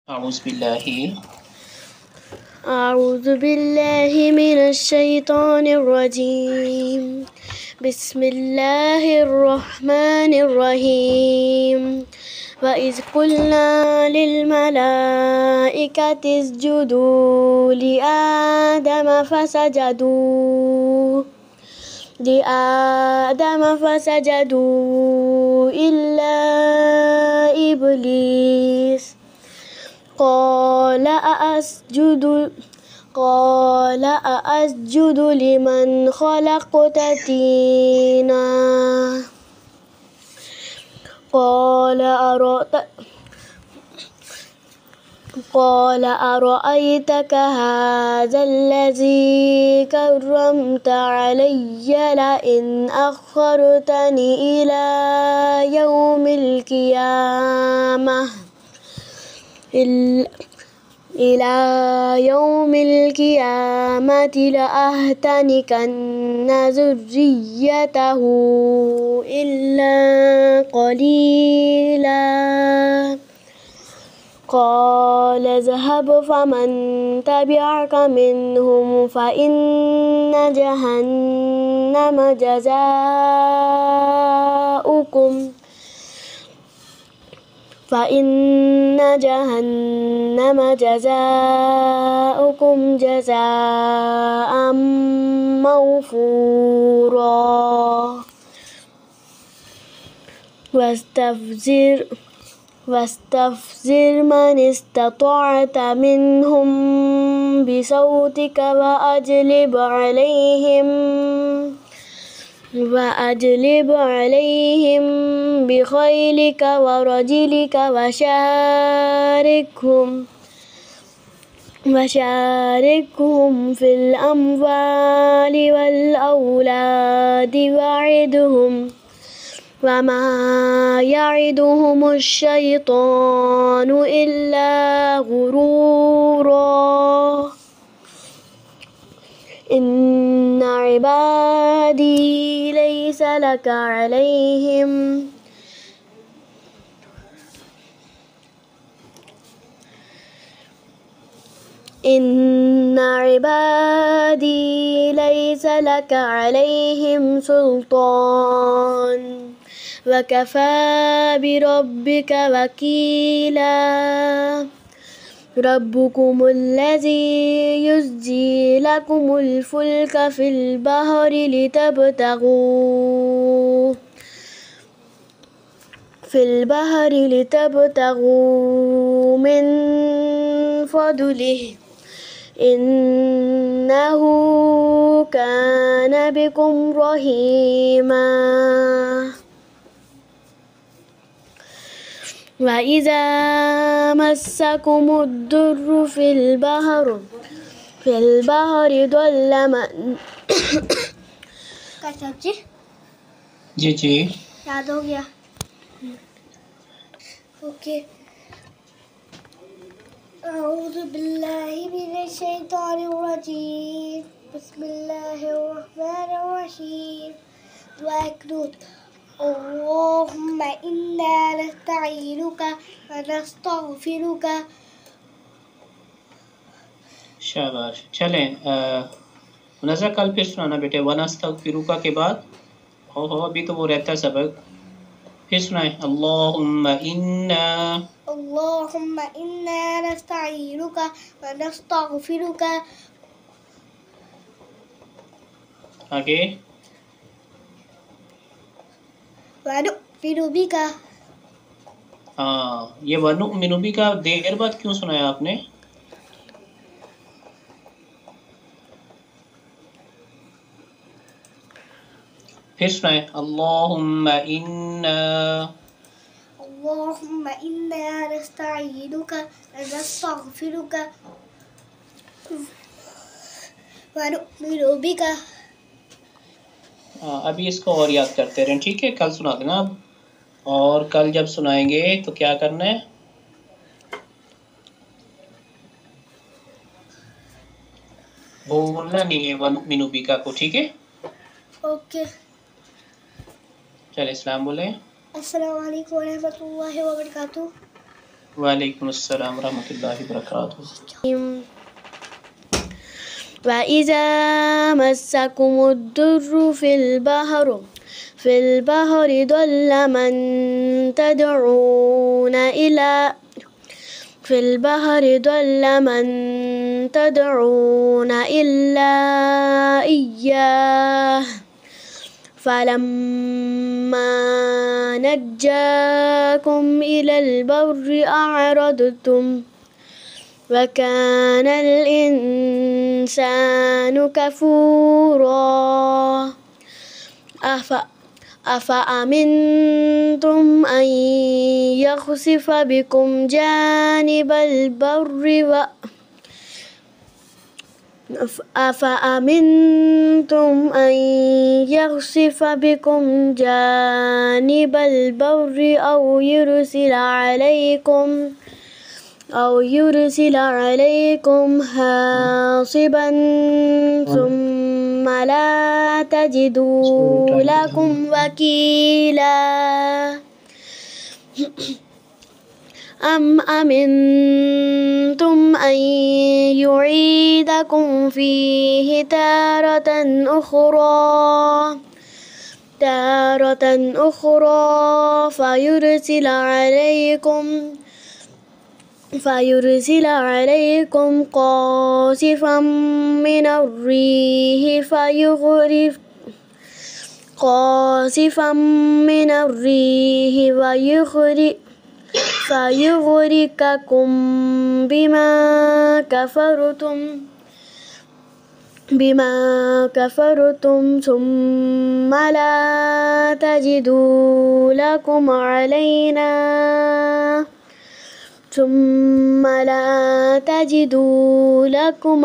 أعوذ بالله من الشيطان الرجيم. بسم الله الرحمن الرحيم. وإذ قلنا للملائكة اسجدوا لآدم فسجدوا إلا إبليس قال أأسجد لمن خلقت طينا قال أرأيتك هذا الذي كرمت علي لئن أخرتني إلى يوم القيامة لأحتنكن ذريته إلا قليلا قال اذهب فمن تبعك منهم فإن جهنم جزاؤكم جزاء موفورا واستفزر من استطعت منهم بصوتك وأجلب عليهم بخيلك ورجلك وشاركهم في الأموال والأولاد وعدهم وما يعدهم الشيطان إلا غرورا إن عبادي ليس لك عليهم سلطان وكفى بربك وكيلا ربكم الذي يزجي لكم الفلك في البحر لتبتغوا من فضله إنه كان بكم رحيما وإذا مسكم الضر في البحر ضل من जी याद हो गया ओके أعوذ بالله من الشيطان الرجيم بسم الله الرحمن الرحيم وأكدود اللهم إنا نستعينك ونستغفرك शाबाश। चलें मुनज़्ज़ा कल फिर सुनाना बेटे। वनस्तग़फिरुका के बाद हो अभी तो वो रहता है सबक। फिर सुनाए अल्लाहुम्मा इन्ना नस्तईनुका व नस्तगफिरुका। आगे वनुमिनु बिका। हाँ, ये वनुमिनु बिका देर बाद क्यों सुनाया आपने? फिर सुनाए अल्लाहुम्मा इन्ना नस्तईनुका व नस्तगफिरुका व नुमिनु बिका। अभी इसको और याद करते रहें, ठीक है? कल सुना देना अब, और कल जब सुनाएंगे तो क्या करना है, बोलना नहीं है वनुमिनु बिका को, ठीक है? ओके। चल इस्लाम बोले। अस्सलाम वालेकुम रहमतुल्लाहि व बरकातुहू। वालेकुम अस्सलाम रहमतुल्लाहि वबरकातुहू। وإذا مسكم الضر في البحر ضل من تدعون إلا إياه فلما نجاكم إلى البر أعرضتم وكان الإنسان كفورا أفأمنتم أن يخسف بكم جانب البر أو يرسل عليكم حاصبا ثم لا تجدوا لكم وكيلا أم أمنتم أن يعيدكم فيه تارة أخرى فيرسل عليكم قاصفا من الريح فيغرقكم بما كفرتم ثم لا تجدوا لكم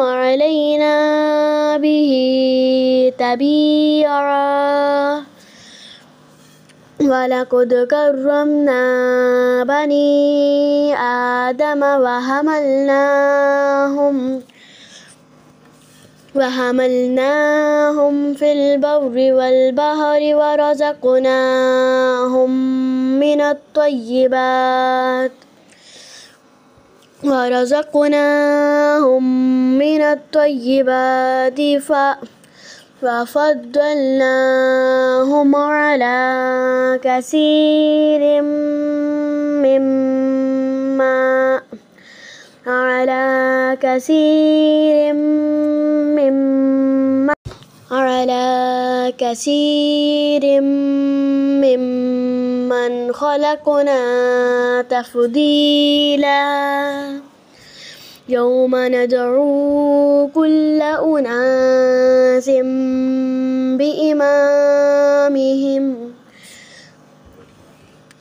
علينا به تبيعا ولقد كرمنا بني آدم وحملناهم في البر والبحر ورزقناهم من الطيبات ففضلناهم على كثير ممن خلقنا تفضيلا يوم ندعو كل أناس بإمامهم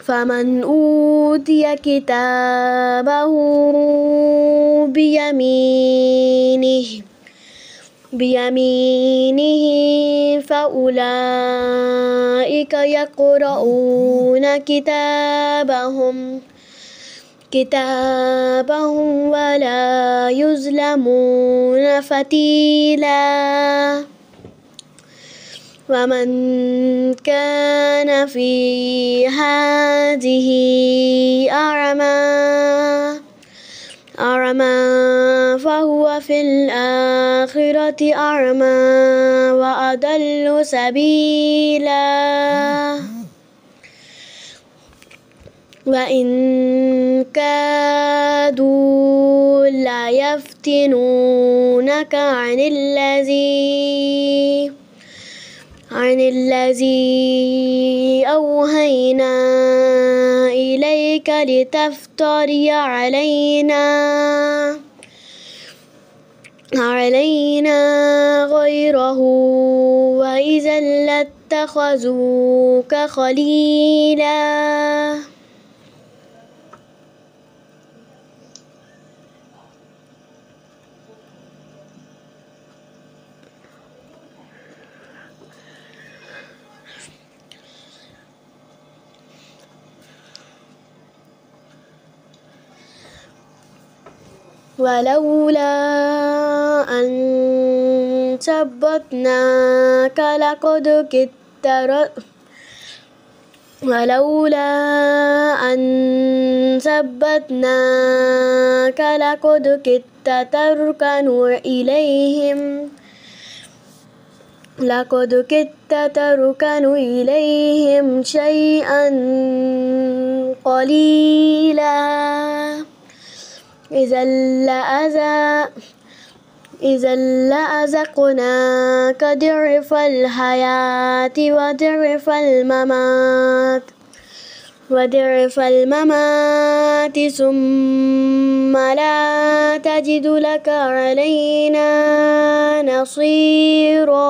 فمن أوتي كتابه بيمينه فأولئك يقرؤون كتابهم ولا يظلمون فتيلا ومن كان في هذه أعمى فهو في الآخرة أعمى وأضل سبيلا وإن كادوا ليفتنونك عن الذي أوحينا إليك لتفتري علينا غيره وإذا لاتخذوك خليلا ولولا أن ثبتناك ولولا أن ثبتناك لقد كدت تركن إليهم شيئا قليلا إذا لأذقناك ضعف الحياة وضعف الممات ثم لا تجد لك علينا نصيرا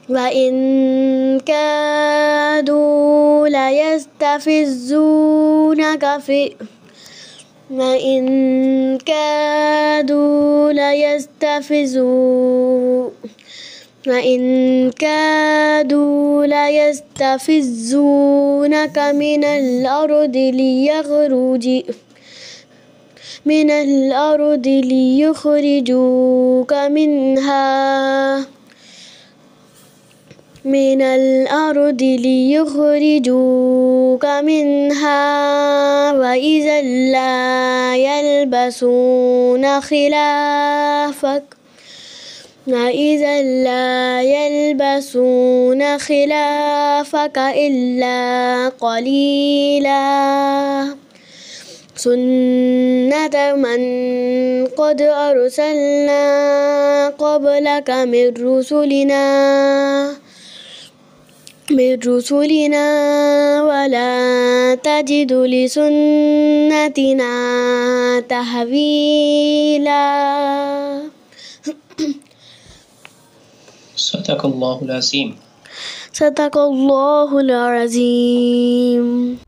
وإن كادوا ليستفزونك من الأرض ليخرجوك منها وإذا لا يلبسون خلافك إلا قليلا سنة من قد أرسلنا قبلك من رسلنا ولا تجد لسنتنا تحويلا. صدق الله العظيم. صدق الله العظيم.